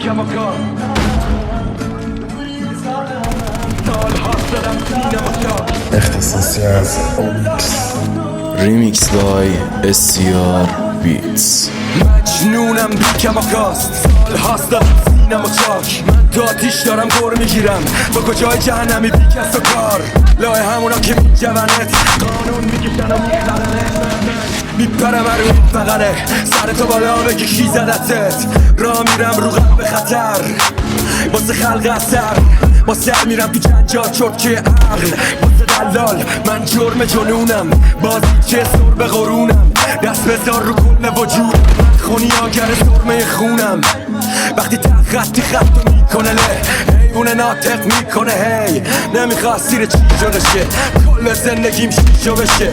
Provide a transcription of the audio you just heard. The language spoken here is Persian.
بیکم آکار سال هاست دادم سینما کار اختصاصی از اومیکس ریمیکس بای SCR بیتس. مجنونم بیکم آکاست سال هاست دارم سینما چاک من تو آتیش دارم گور میگیرم با کجای جهنمی بیکست و کار لای همونا که میجونت قانون میکشن و میخرنت میپرم رو این فقره سر تو بالا بگی کی زدتت را میرم رو قلب خطر واسه خلق اثر با سر میرم تو جنجال چرکه عقل واسه دلال من جرم جنونم بازی چه سر به قرونم دست بذار رو کل وجود خونی آگر سرمه خونم وقتی خطی خط میکنه له حیوان ناطق میکنه هی نمیخواد سیر چی جا بشه کل زندگیم شیشو بشه